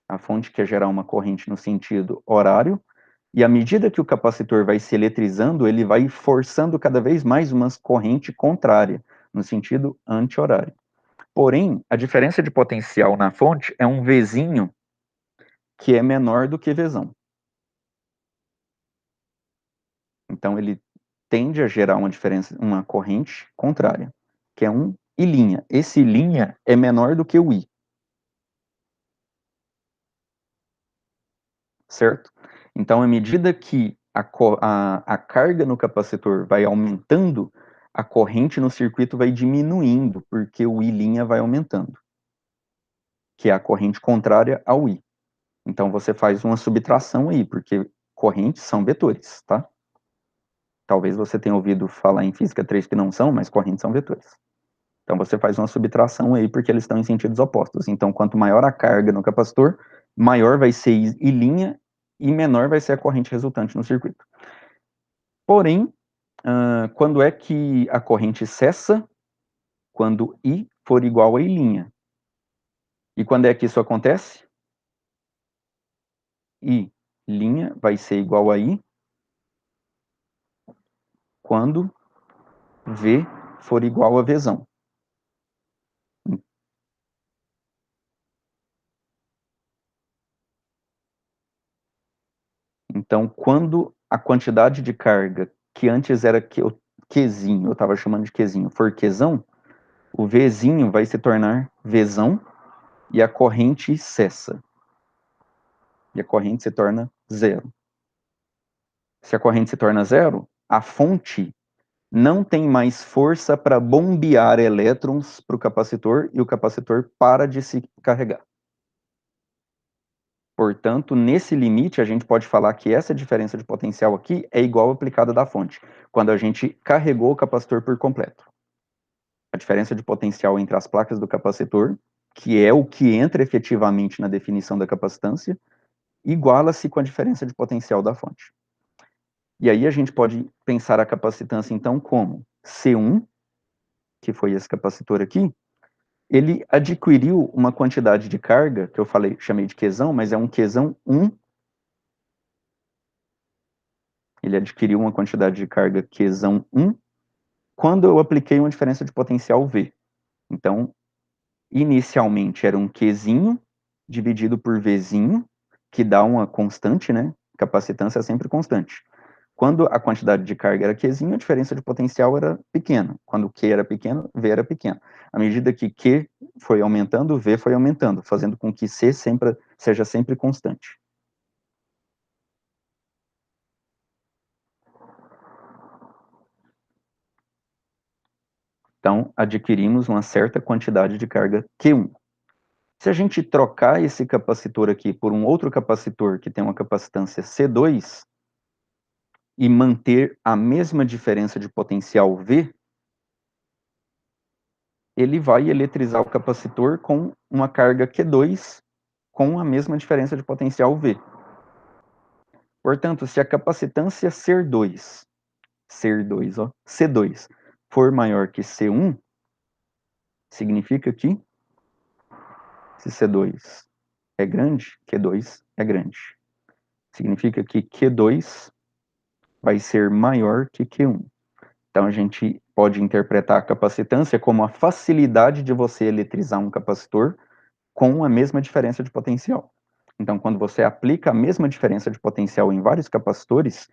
A fonte quer gerar uma corrente no sentido horário, e à medida que o capacitor vai se eletrizando, ele vai forçando cada vez mais uma corrente contrária, no sentido anti-horário. Porém, a diferença de potencial na fonte é um Vzinho que é menor do que Vzão. Então ele tende a gerar uma diferença, uma corrente contrária, que é um I'. Esse I' é menor do que o I, certo? Então, à medida que a carga no capacitor vai aumentando, a corrente no circuito vai diminuindo, porque o I' vai aumentando, que é a corrente contrária ao I. Então, você faz uma subtração aí, porque correntes são vetores, tá? Talvez você tenha ouvido falar em física 3 que não são, mas correntes são vetores. Então você faz uma subtração aí, porque eles estão em sentidos opostos. Então, quanto maior a carga no capacitor, maior vai ser I' e menor vai ser a corrente resultante no circuito. Porém, quando é que a corrente cessa? Quando I for igual a I'. E quando é que isso acontece? I' vai ser igual a I quando V for igual a Vzão. Então, quando a quantidade de carga, que antes era Qzinho, eu estava chamando de Qzinho, for Qzão, o Vzinho vai se tornar Vzão e a corrente cessa. E a corrente se torna zero. Se a corrente se torna zero, a fonte não tem mais força para bombear elétrons para o capacitor e o capacitor para de se carregar. Portanto, nesse limite, a gente pode falar que essa diferença de potencial aqui é igual à aplicada da fonte, quando a gente carregou o capacitor por completo. A diferença de potencial entre as placas do capacitor, que é o que entra efetivamente na definição da capacitância, iguala-se com a diferença de potencial da fonte. E aí a gente pode pensar a capacitância, então, como C1, que foi esse capacitor aqui, ele adquiriu uma quantidade de carga, que eu chamei de Qzão, mas é um Qzão 1. Ele adquiriu uma quantidade de carga Qzão 1 quando eu apliquei uma diferença de potencial V. Então, Inicialmente era um Qzinho dividido por Vzinho, que dá uma constante, né? Capacitância é sempre constante. Quando a quantidade de carga era Qzinho, a diferença de potencial era pequena. Quando Q era pequeno, V era pequeno. À medida que Q foi aumentando, V foi aumentando, fazendo com que C seja sempre constante. Então, adquirimos uma certa quantidade de carga Q1. Se a gente trocar esse capacitor aqui por um outro capacitor que tem uma capacitância C2 e manter a mesma diferença de potencial V, ele vai eletrizar o capacitor com uma carga Q2 com a mesma diferença de potencial V. Portanto, se a capacitância C2 for maior que C1, significa que se C2 é grande, Q2 é grande. Significa que Q2 vai ser maior que Q1. Então, a gente pode interpretar a capacitância como a facilidade de você eletrizar um capacitor com a mesma diferença de potencial. Então, quando você aplica a mesma diferença de potencial em vários capacitores,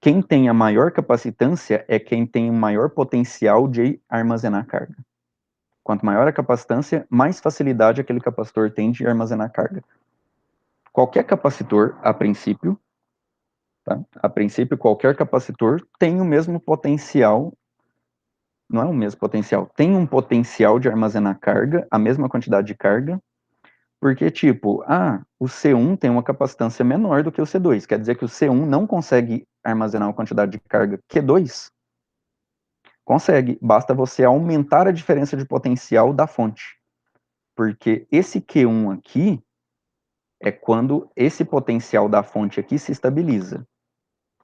quem tem a maior capacitância é quem tem o maior potencial de armazenar carga. Quanto maior a capacitância, mais facilidade aquele capacitor tem de armazenar carga. Qualquer capacitor, a princípio, tá? A princípio, qualquer capacitor tem o mesmo potencial, não é o mesmo potencial, tem um potencial de armazenar carga, a mesma quantidade de carga, porque, tipo, o C1 tem uma capacitância menor do que o C2, quer dizer que o C1 não consegue armazenar uma quantidade de carga Q2? Consegue, basta você aumentar a diferença de potencial da fonte, porque esse Q1 aqui é quando esse potencial da fonte aqui se estabiliza.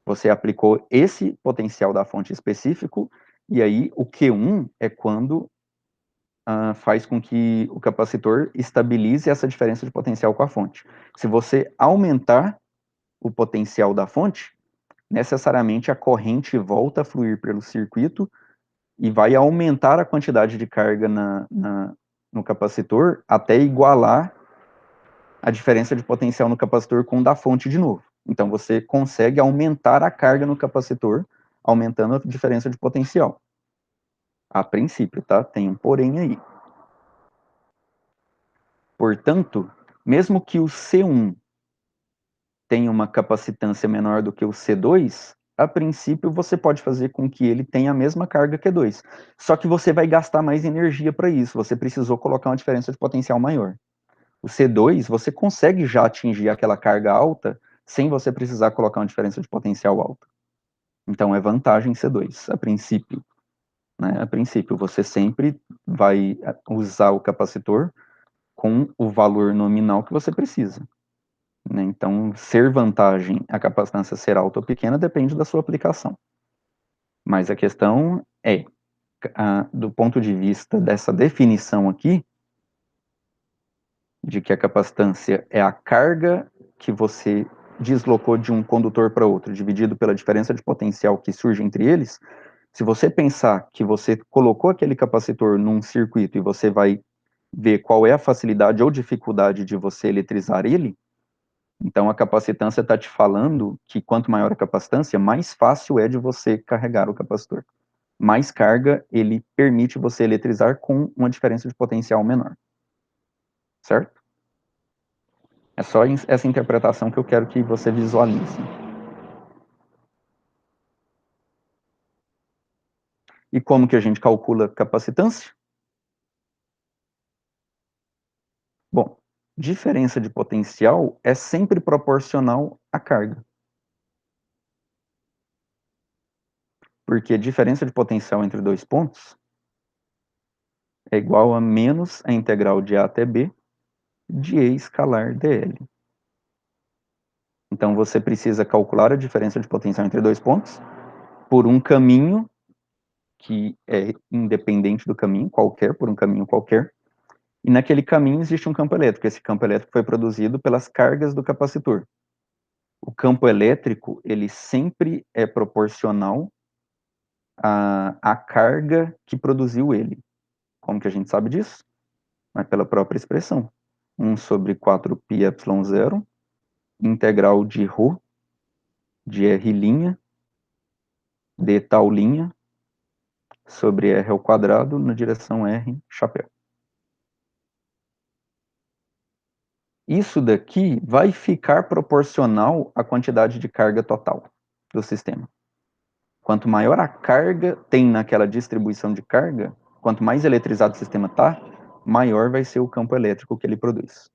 Você aplicou esse potencial da fonte específico, e aí o Q1 é quando faz com que o capacitor estabilize essa diferença de potencial com a fonte. Se você aumentar o potencial da fonte, necessariamente a corrente volta a fluir pelo circuito e vai aumentar a quantidade de carga no capacitor até igualar a diferença de potencial no capacitor com o da fonte de novo. Então você consegue aumentar a carga no capacitor, aumentando a diferença de potencial. A princípio, tá? Tem um porém aí. Portanto, mesmo que o C1 tenha uma capacitância menor do que o C2, a princípio você pode fazer com que ele tenha a mesma carga que E2. Só que você vai gastar mais energia para isso, você precisou colocar uma diferença de potencial maior. O C2, você consegue já atingir aquela carga alta sem você precisar colocar uma diferença de potencial alta. Então é vantagem C2, a princípio. Né? A princípio, você sempre vai usar o capacitor com o valor nominal que você precisa. Né? Então, ser vantagem a capacitância ser alta ou pequena depende da sua aplicação. Mas a questão é, do ponto de vista dessa definição aqui, de que a capacitância é a carga que você deslocou de um condutor para outro, dividido pela diferença de potencial que surge entre eles, se você pensar que você colocou aquele capacitor num circuito e você vai ver qual é a facilidade ou dificuldade de você eletrizar ele, então a capacitância está te falando que quanto maior a capacitância, mais fácil é de você carregar o capacitor. Mais carga ele permite você eletrizar com uma diferença de potencial menor. Certo? É só essa interpretação que eu quero que você visualize. E como que a gente calcula capacitância? Bom, diferença de potencial é sempre proporcional à carga. Porque a diferença de potencial entre dois pontos é igual a menos a integral de A até B de E escalar dl. Então você precisa calcular a diferença de potencial entre dois pontos por um caminho que é independente do caminho, por um caminho qualquer, e naquele caminho existe um campo elétrico. Esse campo elétrico foi produzido pelas cargas do capacitor. O campo elétrico, ele sempre é proporcional à carga que produziu ele. Como que a gente sabe disso? Mas pela própria expressão. 1 sobre 4πε0, integral de ρ, de r' de tal linha, sobre r ao quadrado, na direção r, chapéu. Isso daqui vai ficar proporcional à quantidade de carga total do sistema. Quanto maior a carga tem naquela distribuição de carga, quanto mais eletrizado o sistema está, maior vai ser o campo elétrico que ele produz.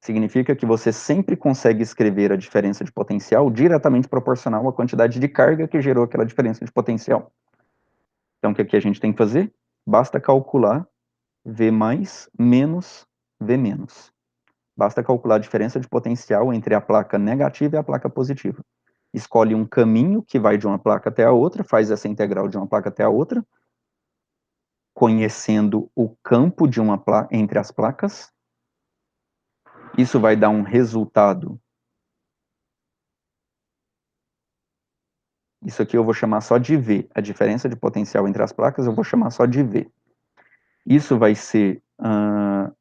Significa que você sempre consegue escrever a diferença de potencial diretamente proporcional à quantidade de carga que gerou aquela diferença de potencial. Então, o que aqui a gente tem que fazer? Basta calcular V mais menos V menos. Basta calcular a diferença de potencial entre a placa negativa e a placa positiva. Escolhe um caminho que vai de uma placa até a outra, faz essa integral de uma placa até a outra, conhecendo o campo de uma placa entre as placas. Isso vai dar um resultado. Isso aqui eu vou chamar só de V. A diferença de potencial entre as placas eu vou chamar só de V. Isso vai ser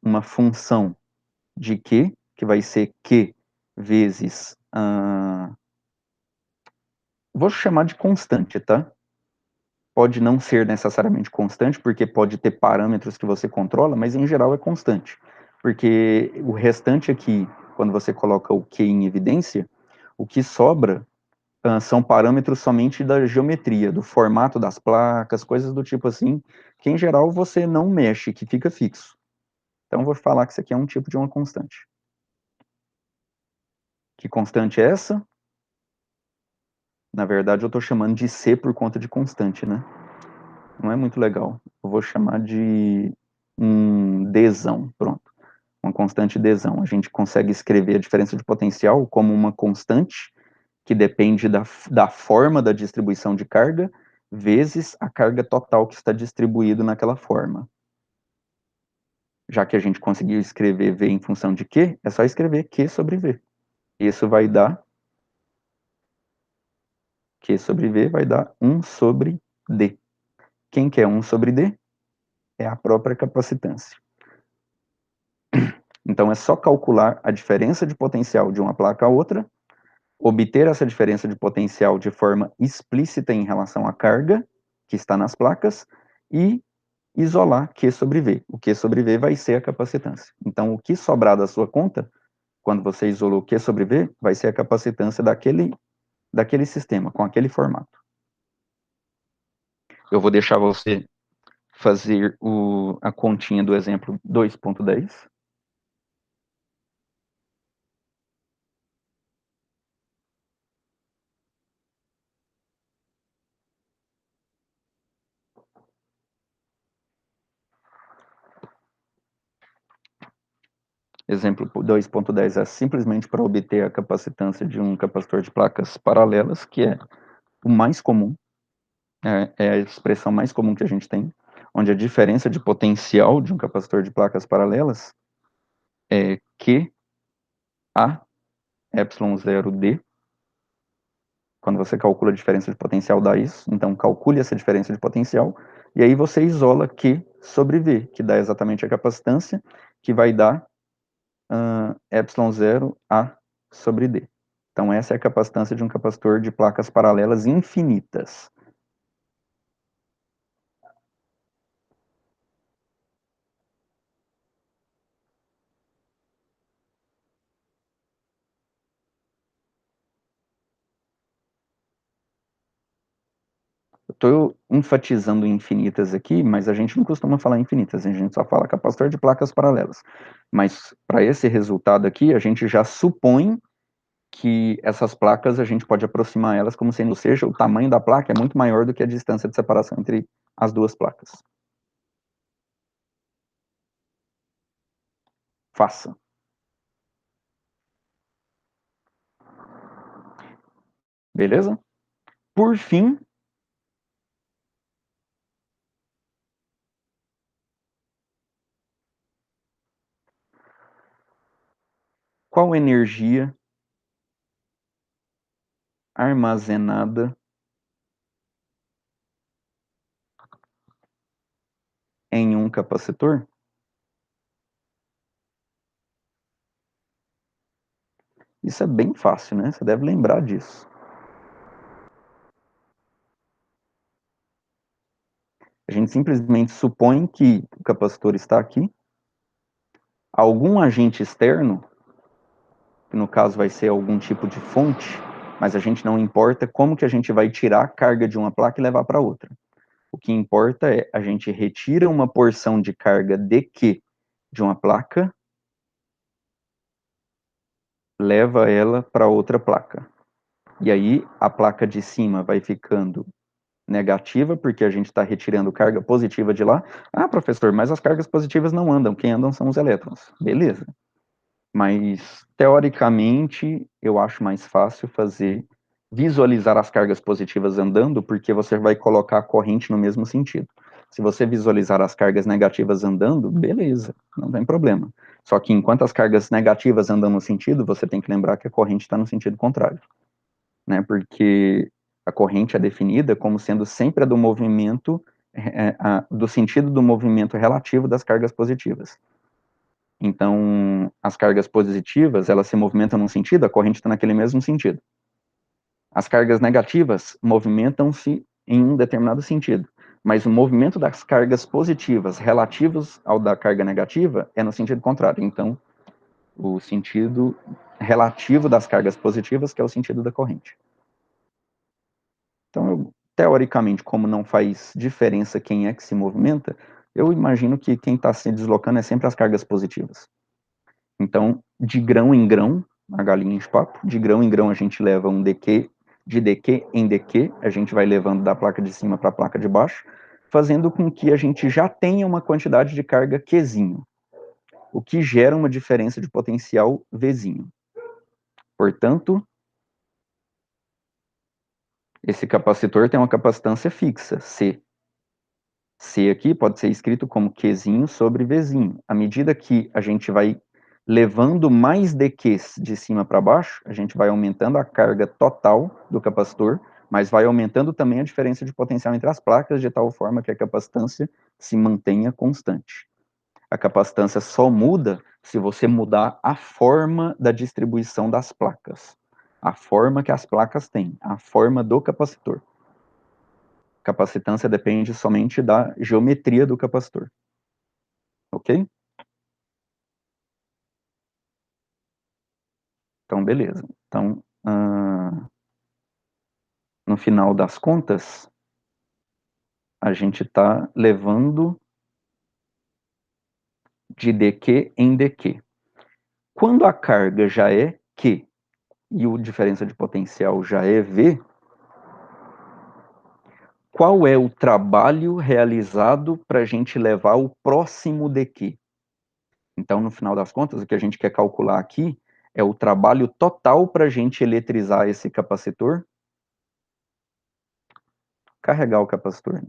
uma função de Q, que vai ser Q vezes... vou chamar de constante, tá? Pode não ser necessariamente constante, porque pode ter parâmetros que você controla, mas em geral é constante. Porque o restante aqui, quando você coloca o Q em evidência, o que sobra são parâmetros somente da geometria, do formato das placas, coisas do tipo assim, que em geral você não mexe, que fica fixo. Então eu vou falar que isso aqui é um tipo de uma constante. Que constante é essa? Na verdade eu estou chamando de C por conta de constante, né? Não é muito legal. Eu vou chamar de um Dzão, pronto. Uma constante Dzão. A gente consegue escrever a diferença de potencial como uma constante que depende da forma da distribuição de carga, vezes a carga total que está distribuído naquela forma. Já que a gente conseguiu escrever V em função de Q, é só escrever Q sobre V. Isso vai dar... Q sobre V vai dar 1 sobre D. Quem que é 1 sobre D? É a própria capacitância. Então é só calcular a diferença de potencial de uma placa a outra, obter essa diferença de potencial de forma explícita em relação à carga que está nas placas e isolar Q sobre V. O Q sobre V vai ser a capacitância. Então, o que sobrar da sua conta, quando você isolou Q sobre V, vai ser a capacitância daquele sistema, com aquele formato. Eu vou deixar você fazer a continha do exemplo 2.10. Exemplo 2.10 é simplesmente para obter a capacitância de um capacitor de placas paralelas, que é o mais comum, é a expressão mais comum que a gente tem, onde a diferença de potencial de um capacitor de placas paralelas é Q A ε0D. Quando você calcula a diferença de potencial dá isso, então calcule essa diferença de potencial, e aí você isola Q sobre V, que dá exatamente a capacitância, que vai dar ε0A sobre D. Então essa é a capacitância de um capacitor de placas paralelas infinitas. Estou enfatizando infinitas aqui, mas a gente não costuma falar infinitas, a gente só fala capacitor de placas paralelas. Mas para esse resultado aqui, a gente já supõe que essas placas a gente pode aproximar elas como sendo, ou seja, o tamanho da placa é muito maior do que a distância de separação entre as duas placas. Faça. Beleza? Por fim, qual energia armazenada capacitor? Isso é bem fácil, né? Você deve lembrar disso. A gente simplesmente supõe que o capacitor está aqui, algum agente externo, que no caso vai ser algum tipo de fonte, mas a gente não importa como que a gente vai tirar a carga de uma placa e levar para outra. O que importa é a gente retira uma porção de carga de Q de uma placa, leva ela para outra placa. E aí a placa de cima vai ficando negativa, porque a gente está retirando carga positiva de lá. Ah, professor, mas as cargas positivas não andam, quem andam são os elétrons. Beleza. Mas, teoricamente, eu acho mais fácil visualizar as cargas positivas andando, porque você vai colocar a corrente no mesmo sentido. Se você visualizar as cargas negativas andando, beleza, não tem problema. Só que enquanto as cargas negativas andam no sentido, você tem que lembrar que a corrente está no sentido contrário, né? Porque a corrente é definida como sendo sempre a do movimento, do sentido do movimento relativo das cargas positivas. Então, as cargas positivas, elas se movimentam num sentido, a corrente está naquele mesmo sentido. As cargas negativas movimentam-se em um determinado sentido, mas o movimento das cargas positivas relativos ao da carga negativa é no sentido contrário. Então, o sentido relativo das cargas positivas, que é o sentido da corrente. Então, teoricamente, como não faz diferença quem é que se movimenta, eu imagino que quem está se deslocando é sempre as cargas positivas. Então, de grão em grão, a galinha de papo, de grão em grão a gente leva um DQ, de DQ em DQ, a gente vai levando da placa de cima para a placa de baixo, fazendo com que a gente já tenha uma quantidade de carga Qzinho, o que gera uma diferença de potencial Vzinho. Portanto, esse capacitor tem uma capacitância fixa, C. C aqui pode ser escrito como Qzinho sobre Vzinho. À medida que a gente vai levando mais DQs de cima para baixo, a gente vai aumentando a carga total do capacitor, mas vai aumentando também a diferença de potencial entre as placas, de tal forma que a capacitância se mantenha constante. A capacitância só muda se você mudar a forma da distribuição das placas. A forma que as placas têm, a forma do capacitor. Capacitância depende somente da geometria do capacitor. Ok? Então, beleza. Então, no final das contas, a gente está levando de dq em dq. Quando a carga já é Q e a diferença de potencial já é V, qual é o trabalho realizado para a gente levar o próximo dq? Então, no final das contas, o que a gente quer calcular aqui é o trabalho total para a gente eletrizar esse capacitor, carregar o capacitor.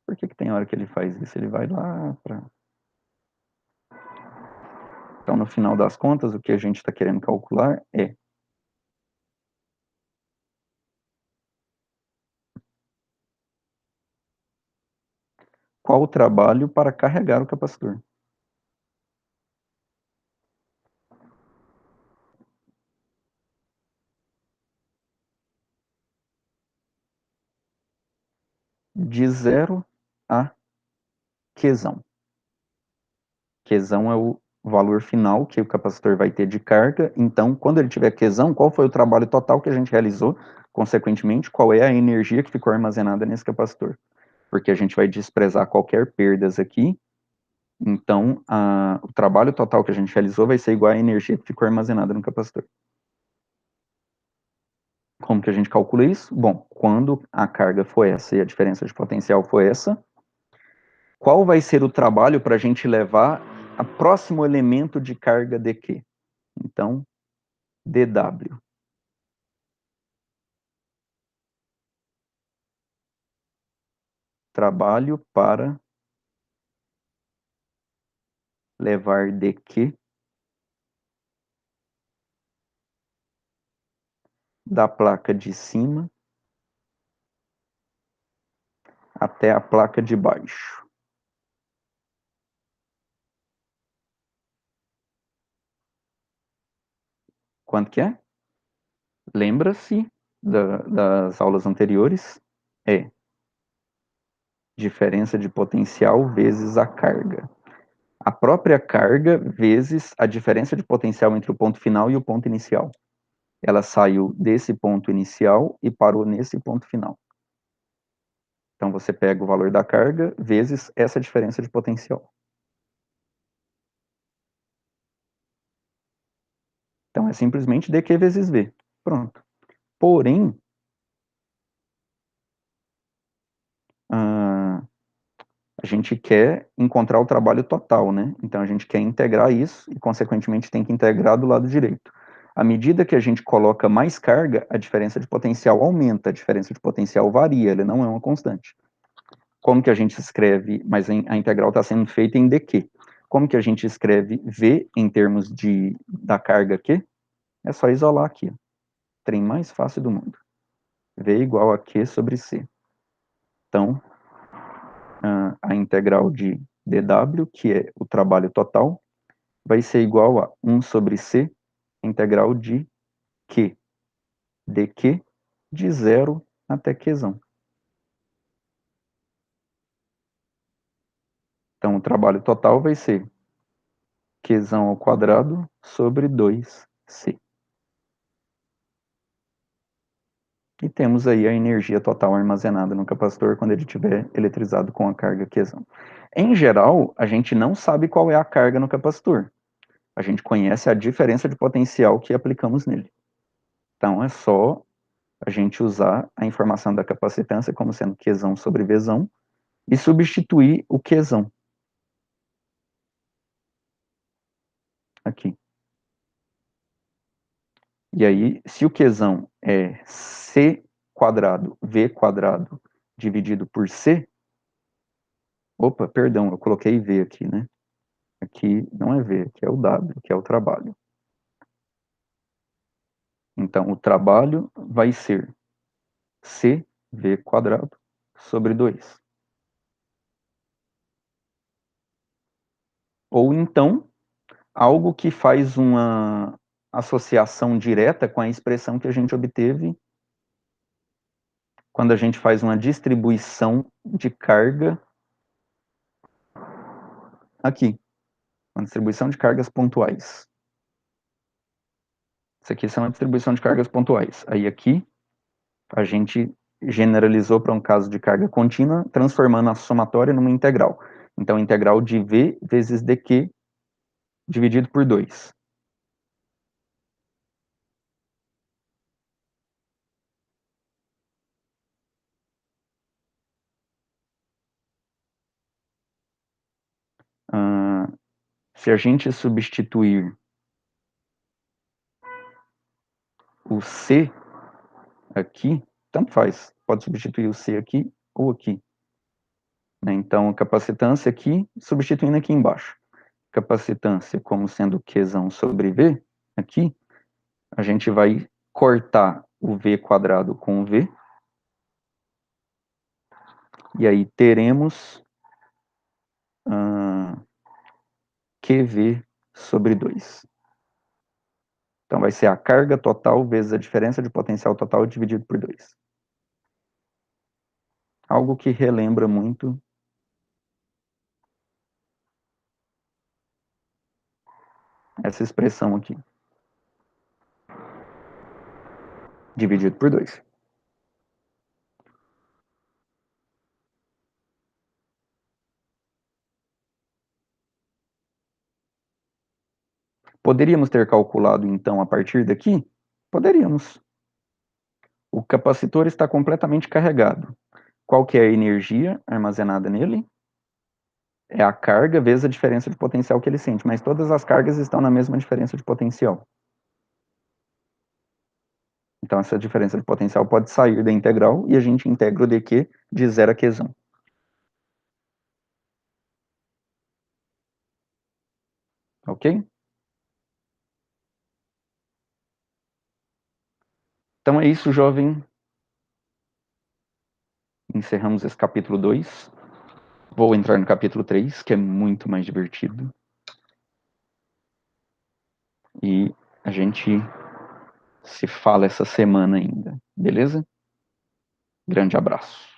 Por que tem hora que ele faz isso? Ele vai lá para... Então, no final das contas, o que a gente está querendo calcular é qual o trabalho para carregar o capacitor. De 0 a Qzão. Qzão é o valor final que o capacitor vai ter de carga. Então, quando ele tiver Qzão, qual foi o trabalho total que a gente realizou? Consequentemente, qual é a energia que ficou armazenada nesse capacitor? Porque a gente vai desprezar qualquer perdas aqui. Então, o trabalho total que a gente realizou vai ser igual à energia que ficou armazenada no capacitor. Como que a gente calcula isso? Bom, quando a carga for essa e a diferença de potencial for essa, qual vai ser o trabalho para a gente levar a próximo elemento de carga dq? Então, dW. Trabalho para levar dq da placa de cima até a placa de baixo. Quanto que é? Lembra-se das aulas anteriores? É diferença de potencial vezes a carga. A própria carga vezes a diferença de potencial entre o ponto final e o ponto inicial. Ela saiu desse ponto inicial e parou nesse ponto final. Então você pega o valor da carga vezes essa diferença de potencial. Então é simplesmente dq vezes v. Pronto. Porém, a gente quer encontrar o trabalho total, né? Então a gente quer integrar isso e, consequentemente, tem que integrar do lado direito. À medida que a gente coloca mais carga, a diferença de potencial aumenta, a diferença de potencial varia, ele não é uma constante. Como que a gente escreve, mas a integral está sendo feita em dq. Como que a gente escreve v em termos da carga Q? É só isolar aqui. Trem mais fácil do mundo. V igual a Q sobre C. Então, a integral de dw, que é o trabalho total, vai ser igual a 1 sobre C, integral de Q, dq, de 0 até Qzão. Então, o trabalho total vai ser Qzão ao quadrado sobre 2C. E temos aí a energia total armazenada no capacitor quando ele estiver eletrizado com a carga Qzão. Em geral, a gente não sabe qual é a carga no capacitor. A gente conhece a diferença de potencial que aplicamos nele. Então, é só a gente usar a informação da capacitância como sendo Qzão sobre Vzão e substituir o Qzão aqui. E aí, se o Qzão é C quadrado, V quadrado, dividido por C, opa, perdão, eu coloquei V aqui, né? Aqui não é V, aqui é o W, que é o trabalho. Então, o trabalho vai ser CV quadrado sobre 2. Ou então, algo que faz uma associação direta com a expressão que a gente obteve quando a gente faz uma distribuição de carga aqui, uma distribuição de cargas pontuais. Isso aqui são uma distribuição de cargas pontuais. Aí aqui a gente generalizou para um caso de carga contínua, transformando a somatória numa integral. Então, integral de V vezes dq dividido por 2. Se a gente substituir o C aqui, tanto faz, pode substituir o C aqui ou aqui. Né? Então, capacitância aqui, substituindo aqui embaixo. Capacitância como sendo Qzão sobre V, aqui, a gente vai cortar o V quadrado com o V, e aí teremos QV sobre 2. Então, vai ser a carga total vezes a diferença de potencial total dividido por 2. Algo que relembra muito essa expressão aqui. Dividido por 2. Poderíamos ter calculado, então, a partir daqui? Poderíamos. O capacitor está completamente carregado. Qual que é a energia armazenada nele? É a carga vezes a diferença de potencial que ele sente, mas todas as cargas estão na mesma diferença de potencial. Então, essa diferença de potencial pode sair da integral e a gente integra o dq de 0 a Qzão. Ok? Então é isso, jovem. Encerramos esse capítulo 2. Vou entrar no capítulo 3, que é muito mais divertido. E a gente se fala essa semana ainda, beleza? Grande abraço.